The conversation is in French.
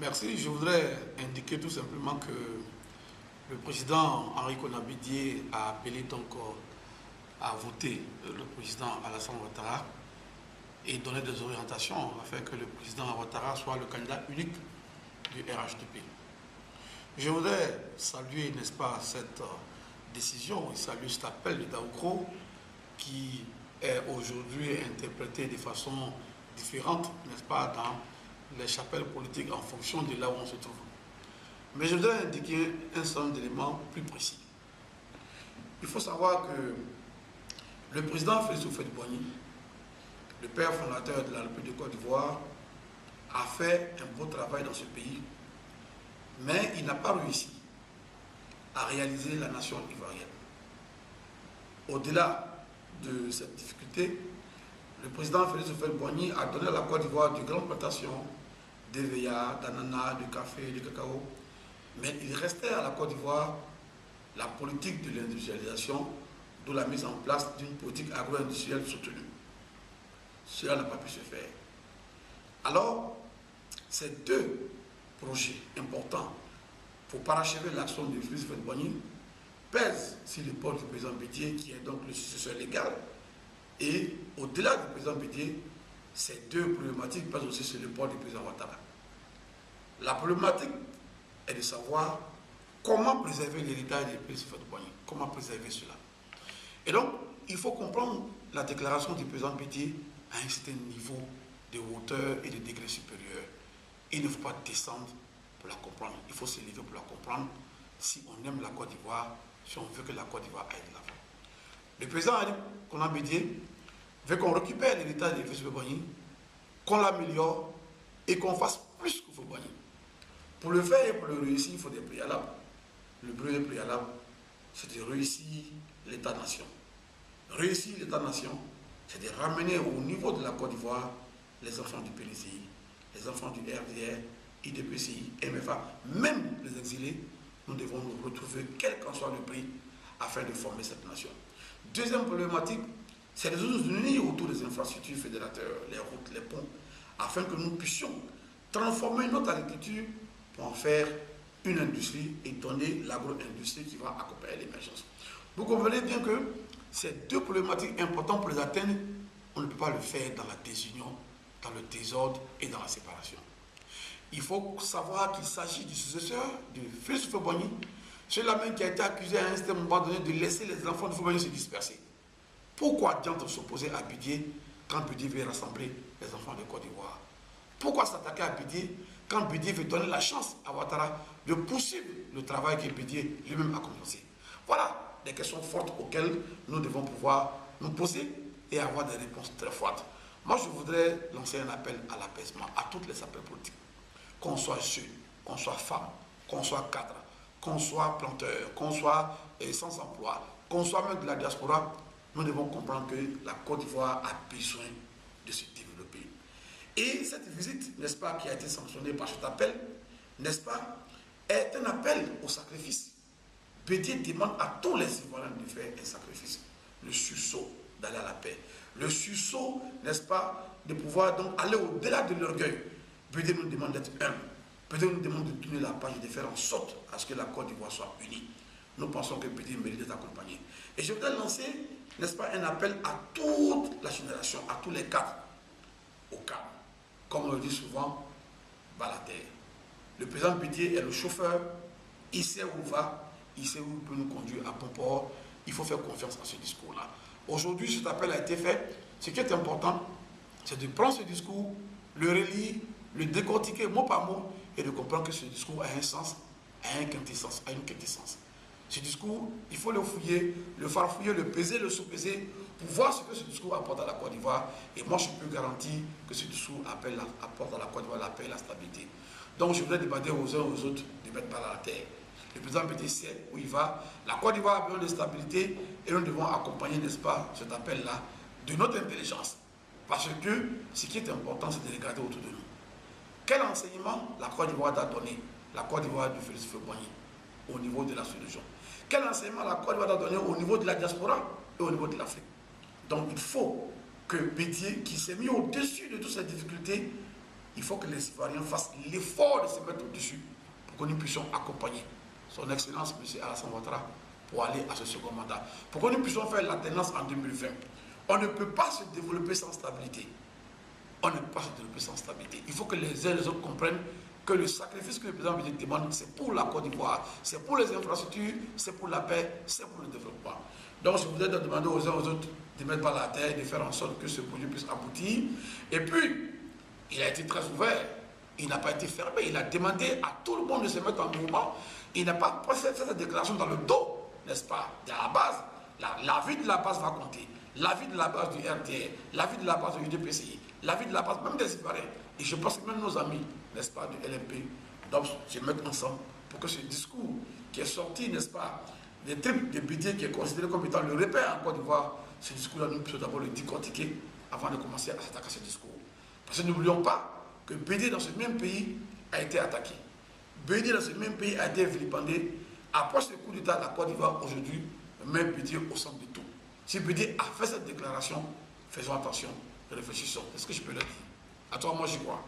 Merci. Je voudrais indiquer tout simplement que le président Henri Konaté Dièye a appelé donc à voter le président Alassane Ouattara et donner des orientations afin que le président Ouattara soit le candidat unique du RHDP. Je voudrais saluer, n'est-ce pas, cette décision et saluer cet appel de Daoukro qui est aujourd'hui interprété de façon différente, n'est-ce pas, dans les chapelles politiques en fonction de là où on se trouve. Mais je voudrais indiquer un certain nombre d'éléments plus précis. Il faut savoir que le président Félix Houphouët-Boigny, le père fondateur de la République de Côte d'Ivoire, a fait un beau travail dans ce pays, mais il n'a pas réussi à réaliser la nation ivoirienne. Au-delà de cette difficulté, le président Félix Houphouët-Boigny a donné à la Côte d'Ivoire de grandes plantations d'EVA, d'ananas, de café, de cacao, mais il restait à la Côte d'Ivoire la politique de l'industrialisation, d'où la mise en place d'une politique agro-industrielle soutenue. Cela n'a pas pu se faire. Alors, ces deux projets importants pour parachever l'action de Félix Houphouët-Boigny pèsent sur l'épaule du président Bédié, qui est donc le successeur légal. Et au-delà du président Bédié, ces deux problématiques pèsent aussi sur l'épaule du président Ouattara. La problématique est de savoir comment préserver l'héritage de Félix Houphouët-Boigny, comment préserver cela. Et donc, il faut comprendre la déclaration du président Bédié à un certain niveau de hauteur et de degré supérieur. Il ne faut pas descendre pour la comprendre, il faut s'élever pour la comprendre si on aime la Côte d'Ivoire, si on veut que la Côte d'Ivoire aille de l'avant. Le président Henri Konaté Dièye veut qu'on récupère l'héritage de Félix Houphouët-Boigny, qu'on l'améliore et qu'on fasse plus qu'Houphouët-Boigny. Pour le faire et pour le réussir, il faut des préalables. Le premier préalable, c'est de réussir l'État-nation. Réussir l'État-nation, c'est de ramener au niveau de la Côte d'Ivoire les enfants du PDCI, les enfants du RDR, IDPCI, MFA, même les exilés. Nous devons nous retrouver, quel qu'en soit le prix, afin de former cette nation. Deuxième problématique, c'est de nous unir autour des infrastructures fédérateurs, les routes, les ponts, afin que nous puissions transformer notre agriculture pour en faire une industrie et donner l'agro-industrie qui va accompagner l'émergence. Vous comprenez bien que ces deux problématiques importantes pour les atteindre, on ne peut pas le faire dans la désunion, dans le désordre et dans la séparation. Il faut savoir qu'il s'agit du successeur de Félix Houphouët-Boigny, celui-là même qui a été accusé à un certain moment donné de laisser les enfants de Houphouët-Boigny se disperser. Pourquoi diantre s'opposer à Bédié quand Bédié veut rassembler les enfants de Côte d'Ivoire? Pourquoi s'attaquer à Bédié quand Bédié veut donner la chance à Ouattara de poursuivre le travail que Bédié lui-même a commencé? Voilà des questions fortes auxquelles nous devons pouvoir nous poser et avoir des réponses très fortes. Moi, je voudrais lancer un appel à l'apaisement, à toutes les appels politiques. Qu'on soit jeune, qu'on soit femme, qu'on soit cadre, qu'on soit planteur, qu'on soit sans emploi, qu'on soit même de la diaspora, nous devons comprendre que la Côte d'Ivoire a besoin de se développer. Et cette visite, n'est-ce pas, qui a été sanctionnée par cet appel, n'est-ce pas, est un appel au sacrifice. Bédié demande à tous les Ivoiriens de faire un sacrifice, le sursaut d'aller à la paix, le sursaut, n'est-ce pas, de pouvoir donc aller au-delà de l'orgueil. Bédié nous demande d'être humble. Bédié nous demande de tourner la page et de faire en sorte à ce que la Côte d'Ivoire soit unie. Nous pensons que Bédié mérite d'être accompagné. Et je voudrais lancer, n'est-ce pas, un appel à toute la génération, à tous les cadres, au cadre. Comme on le dit souvent, va la terre. Le président Bédié est le chauffeur, il sait où il va, il sait où il peut nous conduire à bon port. Il faut faire confiance à ce discours-là. Aujourd'hui, cet appel a été fait. Ce qui est important, c'est de prendre ce discours, le relire, le décortiquer mot par mot et de comprendre que ce discours a un sens, a une quintessence. Ce discours, il faut le fouiller, le farfouiller, le peser, le sous-peser pour voir ce que ce discours apporte à la Côte d'Ivoire. Et moi, je peux garantir que ce discours apporte à la Côte d'Ivoire la paix et la stabilité. Donc, je voudrais demander aux uns et aux autres de mettre par la terre. Le président Bédié sait où il va. La Côte d'Ivoire a besoin de stabilité et nous devons accompagner, n'est-ce pas, cet appel-là de notre intelligence. Parce que ce qui est important, c'est de regarder autour de nous. Quel enseignement la Côte d'Ivoire a donné, la Côte d'Ivoire de Félix Houphouët-Boigny, au niveau de la sous-région? Quel enseignement la Côte d'Ivoire a donné au niveau de la diaspora et au niveau de l'Afrique? Donc il faut que Bédié, qui s'est mis au-dessus de toutes ces difficultés, il faut que les Ivoiriens fassent l'effort de se mettre au-dessus pour que nous puissions accompagner son Excellence, M. Alassane Ouattara, pour aller à ce second mandat. Pour que nous puissions faire l'alternance en 2020. On ne peut pas se développer sans stabilité. On ne peut pas se développer sans stabilité. Il faut que les uns et les autres comprennent que le sacrifice que le président demande, c'est pour la Côte d'Ivoire, c'est pour les infrastructures, c'est pour la paix, c'est pour le développement. Donc je voudrais demander aux uns et aux autres de mettre par la terre, de faire en sorte que ce projet puisse aboutir. Et puis, il a été très ouvert, il n'a pas été fermé, il a demandé à tout le monde de se mettre en mouvement. Il n'a pas fait cette déclaration dans le dos, n'est-ce pas? À la base, la vie de la base va compter. La vie de la base du RTR, la vie de la base du UDPCI, la vie de la base même des Ivoiriens. Et je pense que même nos amis, n'est-ce pas, du LMP, doivent se mettre ensemble pour que ce discours qui est sorti, n'est-ce pas, des tripes de Bédié qui est considéré comme étant le repère en Côte d'Ivoire, ce discours-là, nous pouvons d'abord le décortiquer avant de commencer à s'attaquer à ce discours. Parce que n'oublions pas que Bédié dans ce même pays a été attaqué. Bédié dans ce même pays a été vilipendé. Après ce coup d'État, la Côte d'Ivoire aujourd'hui, même Bédié au centre de tout. Si Bédié a fait cette déclaration, faisons attention, réfléchissons. Est-ce que je peux le dire? À toi, moi, j'y crois.